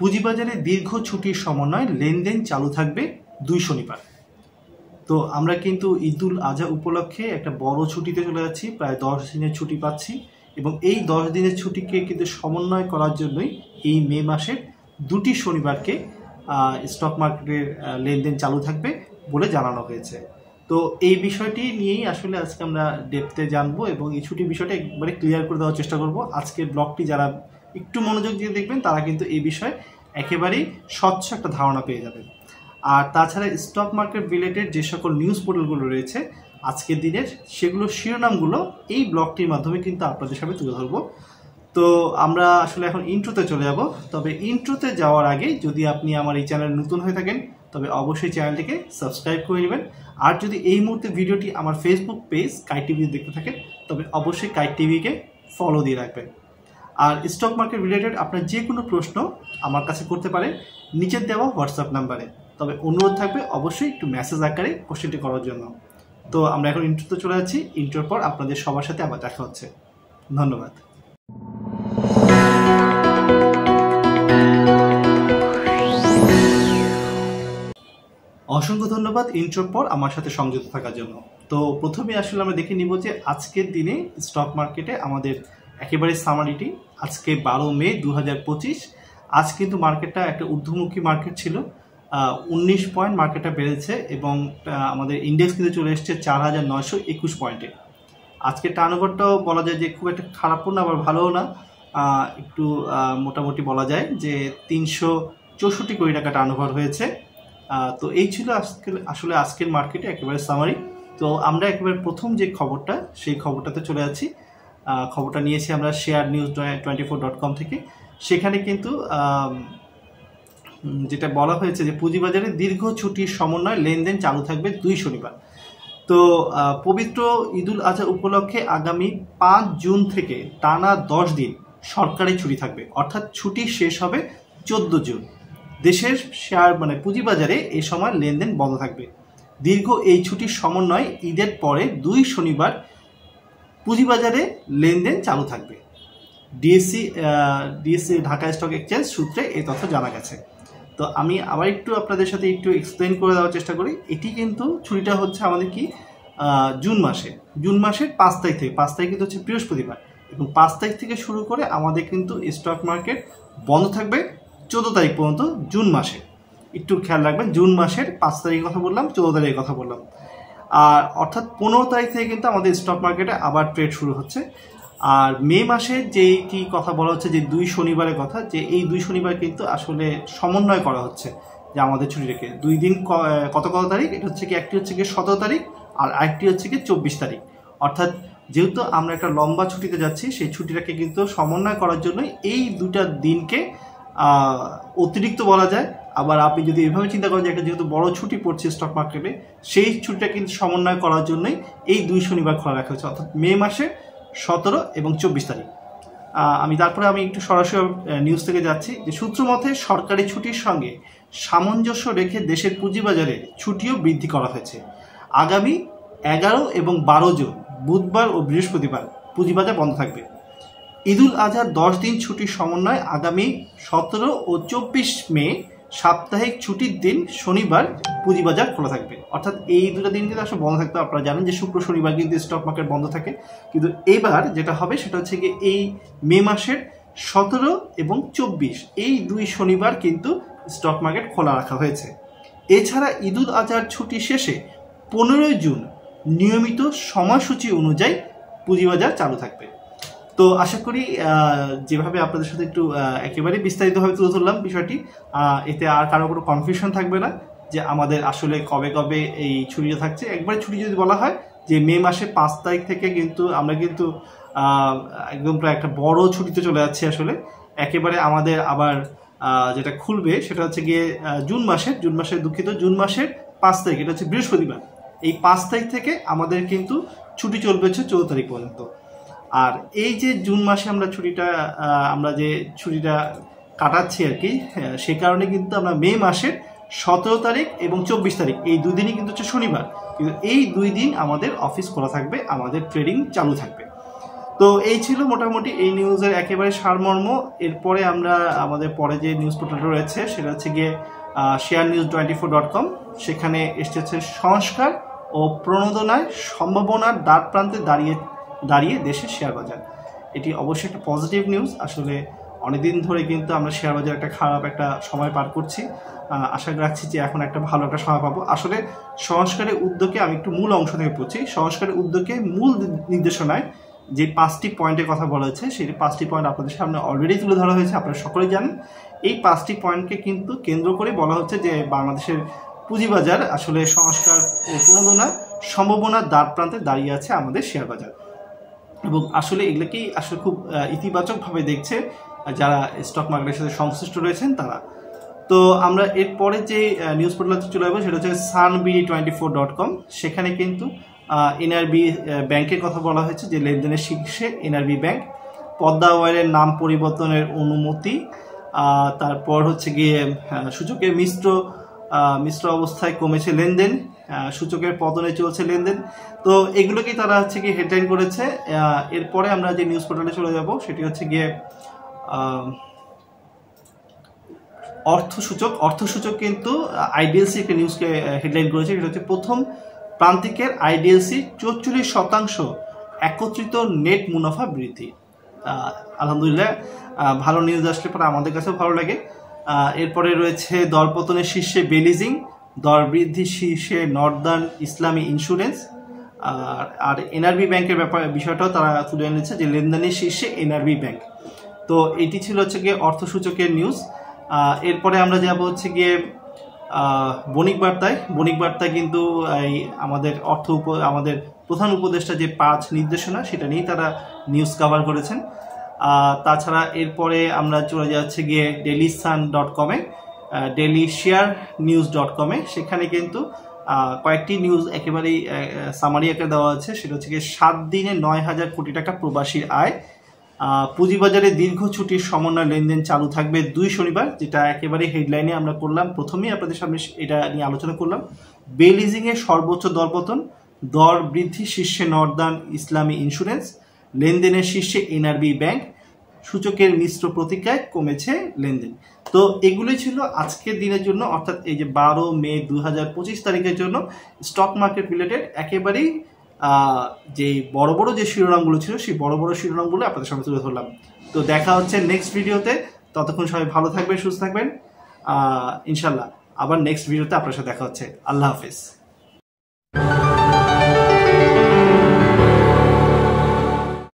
পুঁজিবাজারে দীর্ঘ ছুটির সমন্বয়ে লেনদেন চালু থাকবে 2 শনিবার। তো আমরা কিন্তু ঈদুল আজহা উপলক্ষে একটা বড় ছুটিতে চলে যাচ্ছি, প্রায় 10 দিনের ছুটি পাচ্ছি এবং এই 10 দিনের ছুটিকে কিন্তু সমন্বয় করার জন্যই এই মে মাসের 2টি শনিবারকে স্টক মার্কেটের লেনদেন চালু থাকবে বলে জানানো হয়েছে। তো এই বিষয়টি নিয়েই আসলে আজকে আমরা ডেপথে জানবো এবং এই ছুটির বিষয়টা একবারে ক্লিয়ার করে দেওয়ার চেষ্টা করব। আজকের ব্লগটি যারা একটু মনোযোগ দিয়ে দেখবেন তারা কিন্তু এই বিষয়ে একেবারেই স্বচ্ছ একটা ধারণা পেয়ে যাবেন। আর তাছাড়া স্টক মার্কেট রিলেটেড যে সকল নিউজ পোর্টালগুলো রয়েছে আজকের দিনের, সেগুলোর শিরোনামগুলো এই ব্লগটির মাধ্যমে কিন্তু আপনাদের সামনে তুলে ধরবো। তো আমরা আসলে এখন ইন্ট্রোতে চলে যাব। তবে ইন্ট্রোতে যাওয়ার আগে যদি আপনি আমার এই চ্যানেল নতুন হয়ে থাকেন তবে অবশ্যই চ্যানেলটিকে সাবস্ক্রাইব করে নেবেন। আর যদি এই মুহূর্তে ভিডিওটি আমার ফেসবুক পেজ কাইট টিভি দেখতে থাকেন তবে অবশ্যই কাইট টিভিকে ফলো দিয়ে রাখবেন। আর স্টক মার্কেট রিলেটেড আপনার যে কোনো প্রশ্ন আমার কাছে করতে পারেন নিচের দেওয়া হোয়াটসঅ্যাপ নাম্বারে। তবে অনুরোধ থাকবে অবশ্যই একটু মেসেজ আকারে কোশ্চেনটি করার জন্য। তো আমরা এখন ইন্ট্রোতে চলে যাচ্ছি। ইন্ট্রোর পর আপনাদের সবার সাথে আবার দেখা হচ্ছে। ধন্যবাদ। অসংখ্য ধন্যবাদ ইন্ট্রোর পর আমার সাথে সংযুক্ত থাকার জন্য। তো প্রথমে আসলে আমরা দেখে নিব যে আজকের দিনে স্টক মার্কেটে আমাদের একেবারে সামারিটি। আজকে 12 মে 2025। আজ কিন্তু মার্কেটটা একটা ঊর্ধ্বমুখী মার্কেট ছিল, 19 পয়েন্ট মার্কেটটা বেড়েছে এবং আমাদের ইন্ডেক্স কিন্তু চলে এসছে 4921 পয়েন্টে। আজকে টার্নওভারটাও বলা যায় যে খুব একটা খারাপও না আবার ভালোও না, একটু মোটামুটি বলা যায় যে 364 কোটি টাকা টার্নওভার হয়েছে। তো এই ছিল আসলে আজকের মার্কেটে একেবারে সামারি। তো আমরা একেবারে প্রথম যে খবরটা সেই খবরটাতে চলে যাচ্ছি। খবরটা নিয়েছি আমরা sharenews24.com থেকে। সেখানে কিন্তু যেটা বলা হয়েছে যে পুঁজিবাজারে দীর্ঘ ছুটির সমন্বয়ে লেনদেন চালু থাকবে 2 শনিবার। তো পবিত্র ঈদুল আজহা উপলক্ষে আগামী 5 জুন থেকে টানা 10 দিন সরকারি ছুটি থাকবে, অর্থাৎ ছুটি শেষ হবে 14 জুন। দেশের শেয়ার পুঁজিবাজারে এই সময় লেনদেন বন্ধ থাকবে। দীর্ঘ এই ছুটির সমন্বয়ে ঈদের পরে 2 শনিবার পুঁজিবাজারে লেনদেন চালু থাকবে। ডিএসসি ঢাকা স্টক এক্সচেঞ্জ সূত্রে এই তথ্য জানা গেছে। তো আমি আবার একটু আপনাদের সাথে একটু এক্সপ্লেন করে দেওয়ার চেষ্টা করি। এটি কিন্তু ছুটিটা হচ্ছে আমাদের কি জুন মাসের 5 তারিখ থেকে। 5 তারিখ কিন্তু হচ্ছে বৃহস্পতিবার এবং 5 তারিখ থেকে শুরু করে আমাদের কিন্তু স্টক মার্কেট বন্ধ থাকবে 14 তারিখ পর্যন্ত জুন মাসে। একটু খেয়াল রাখবেন, জুন মাসের 5 তারিখের কথা বললাম, 14 তারিখের কথা বললাম। আর অর্থাৎ 15 তারিখ থেকে কিন্তু আমাদের স্টক মার্কেটে আবার ট্রেড শুরু হচ্ছে। আর মে মাসে যেটি কথা বলা হচ্ছে যে 2 শনিবারের কথা, যে এই 2 শনিবার কিন্তু আসলে সমন্বয় করা হচ্ছে যে আমাদের ছুটি রেখে 2 দিন কত তারিখ, এটা হচ্ছে কি একটি হচ্ছে কি 17 তারিখ আর আরেকটি হচ্ছে কি 24 তারিখ। অর্থাৎ যেহেতু আমরা একটা লম্বা ছুটিতে যাচ্ছি সেই ছুটিটাকে কিন্তু সমন্বয় করার জন্য এই 2টা দিনকে অতিরিক্ত বলা যায়। আবার আপনি যদি এভাবে চিন্তা করেন যে একটা যেহেতু বড় ছুটি পড়ছে স্টক মার্কেটে, সেই ছুটিটা কিন্তু সমন্বয় করার জন্যই এই 2 শনিবার খোলা রাখা হয়েছে, অর্থাৎ মে মাসে 17 এবং 24 তারিখ। তারপরে আমি একটু সরাসরি নিউজ থেকে যাচ্ছি যে সূত্র মতে সরকারি ছুটির সঙ্গে সামঞ্জস্য রেখে দেশের পুঁজিবাজারে ছুটিও বৃদ্ধি করা হয়েছে। আগামী 11 এবং 12 জুন বুধবার ও বৃহস্পতিবার পুঁজিবাজার বন্ধ থাকবে। ঈদুল আজহার 10 দিন ছুটির সমন্বয়ে আগামী 17 ও 24 মে সাপ্তাহিক ছুটির দিন শনিবার পুঁজিবাজার খোলা থাকবে। অর্থাৎ এই 2টা দিন কিন্তু আসলে বন্ধ থাকবে। আপনারা জানেন যে শুক্র শনিবার কিন্তু স্টক মার্কেট বন্ধ থাকে, কিন্তু এবার যেটা হবে সেটা হচ্ছে কি এই মে মাসের 17 এবং 24 এই 2 শনিবার কিন্তু স্টক মার্কেট খোলা রাখা হয়েছে। এছাড়া ঈদুল আজহার ছুটি শেষে 15 জুন নিয়মিত সময়সূচি অনুযায়ী পুঁজিবাজার চালু থাকবে। তো আশা করি যেভাবে আপনাদের সাথে একটু একেবারে বিস্তারিতভাবে তুলে ধরলাম বিষয়টি, এতে আর কারো কোনো কনফিউশন থাকবে না যে আমাদের আসলে কবে এই ছুটিটা থাকছে। একবারে ছুটি যদি বলা হয় যে মে মাসে 5 তারিখ থেকে কিন্তু আমরা কিন্তু একদম প্রায় একটা বড় ছুটিতে চলে যাচ্ছি। আসলে একেবারে আমাদের আবার যেটা খুলবে সেটা হচ্ছে গিয়ে জুন মাসের 5 তারিখ, এটা হচ্ছে বৃহস্পতিবার। এই 5 তারিখ থেকে আমাদের কিন্তু ছুটি চলবে হচ্ছে 14 তারিখ পর্যন্ত। আর এই যে জুন মাসে আমরা যে ছুটিটা কাটাচ্ছি আর কি, সে কারণে কিন্তু আমরা মে মাসের 17 তারিখ এবং 24 তারিখ এই 2 দিনই কিন্তু হচ্ছে শনিবার, কিন্তু এই 2 দিন আমাদের অফিস খোলা থাকবে, আমাদের ট্রেডিং চালু থাকবে। তো এই ছিল মোটামুটি এই নিউজের একেবারে সারমর্ম। এরপরে আমরা আমাদের পরে যে নিউজ পোর্টালটা রয়েছে সেটা হচ্ছে গিয়ে sharenews24.com। সেখানে এসেছে সংস্কার ও প্রণোদনায় সম্ভাবনার দ্বার প্রান্তে দাঁড়িয়ে দেশের শেয়ার বাজার। এটি অবশ্যই একটা পজিটিভ নিউজ। আসলে অনেকদিন ধরে কিন্তু আমরা শেয়ার বাজার একটা খারাপ একটা সময় পার করছি। আশা রাখছি যে এখন একটা ভালো একটা সময় পাবো। আসলে সংস্কারের উদ্যোগে আমি একটু মূল অংশ থেকে পড়ছি। সংস্কারের উদ্যোগে মূল নির্দেশনায় যে 5টি পয়েন্টের কথা বলা হয়েছে সেই 5টি পয়েন্ট আপনাদের সামনে অলরেডি তুলে ধরা হয়েছে, আপনারা সকলেই জানেন। এই 5টি পয়েন্টকে কিন্তু কেন্দ্র করে বলা হচ্ছে যে বাংলাদেশের পুঁজিবাজার আসলে সংস্কার ও প্রণোদনা সম্ভাবনার দ্বার প্রান্তে দাঁড়িয়ে আছে আমাদের শেয়ার বাজার। এবং আসলে এগুলোকেই আসলে খুব ইতিবাচকভাবে দেখছে যারা স্টক মার্কেটের সাথে সংশ্লিষ্ট রয়েছেন তারা। তো আমরা এরপরে যে নিউজ পোর্টালতে চলে যাবো সেটা হচ্ছে sunbd24.com। সেখানে কিন্তু এনআরবি ব্যাংকের কথা বলা হয়েছে যে লেনদেনের শীর্ষে এনআরবি ব্যাংক। পদ্মা ওয়ারের নাম পরিবর্তনের অনুমতি, তারপর হচ্ছে গিয়ে সূচকের মিশ্র অবস্থায় কমেছে লেনদেন, সূচকের পতনে চলছে লেনদেন। তো এগুলোকেই তারা হচ্ছে গিয়ে হেডলাইন করেছে। এরপরে আমরা যে নিউজ পোর্টালে চলে যাব সেটি হচ্ছে গিয়ে অর্থসূচক কিন্তু আইডিএলসি একটা নিউজকে হেডলাইন করেছে। সেটা হচ্ছে প্রথম প্রান্তিকের আইডিএলসি 44% একত্রিত নেট মুনাফা বৃদ্ধি। আলহামদুলিল্লাহ, ভালো নিউজ আসলে পরে আমাদের কাছেও ভালো লাগে। এরপরে রয়েছে দরপতনের শীর্ষে বেলিজিং, দর বৃদ্ধি শীর্ষে নর্দার্ন ইসলামী ইন্স্যুরেন্স। আর এনআরবি ব্যাংকের বিষয়টাও তারা তুলে এনেছে যে লেনদেনের শীর্ষে এনআরবি ব্যাংক। তো এটি ছিল হচ্ছে গিয়ে অর্থসূচকের নিউজ। এরপরে আমরা যাব হচ্ছে গিয়ে বণিক বার্তায় কিন্তু এই আমাদের আমাদের প্রধান উপদেষ্টা যে 5 নির্দেশনা সেটা নিয়েই তারা নিউজ কভার করেছেন। তাছাড়া এরপরে আমরা চলে যাচ্ছে গিয়ে dailysun.com-এ, dailyshare-news.com-এ। সেখানে কিন্তু কয়েকটি নিউজ একেবারেই সামারি আকারে দেওয়া আছে। সেটা হচ্ছে গিয়ে 7 দিনে 9,000 কোটি টাকা প্রবাসীর আয়, পুঁজিবাজারে দীর্ঘ ছুটির সমন্বয় লেনদেন চালু থাকবে 2 শনিবার, যেটা একেবারে হেডলাইনে আমরা করলাম, প্রথমেই আপনাদের সামনে এটা নিয়ে আলোচনা করলাম। বেলিজিংয়ের সর্বোচ্চ দরপতন, দর বৃদ্ধি শীর্ষে নর্দার্ন ইসলামী ইন্স্যুরেন্স, লেনদেনের শীর্ষে এনআরবি ব্যাংক, সূচকের মিশ্র প্রতিক্রিয়ায় কমেছে লেনদেন। তো এগুলোই ছিল আজকের দিনের জন্য, অর্থাৎ এই যে 12 মে 2025 তারিখের জন্য স্টক মার্কেট রিলেটেড একেবারেই যে বড় বড় যে শিরোনামগুলো ছিল সেই বড় বড় শিরোনামগুলো আপনাদের সামনে তুলে ধরলাম। তো দেখা হচ্ছে নেক্সট ভিডিওতে। ততক্ষণ সবাই ভালো থাকবেন, সুস্থ থাকবেন। ইনশাল্লাহ আবার নেক্সট ভিডিওতে আপনার সাথে দেখা হচ্ছে। আল্লাহ হাফেজ।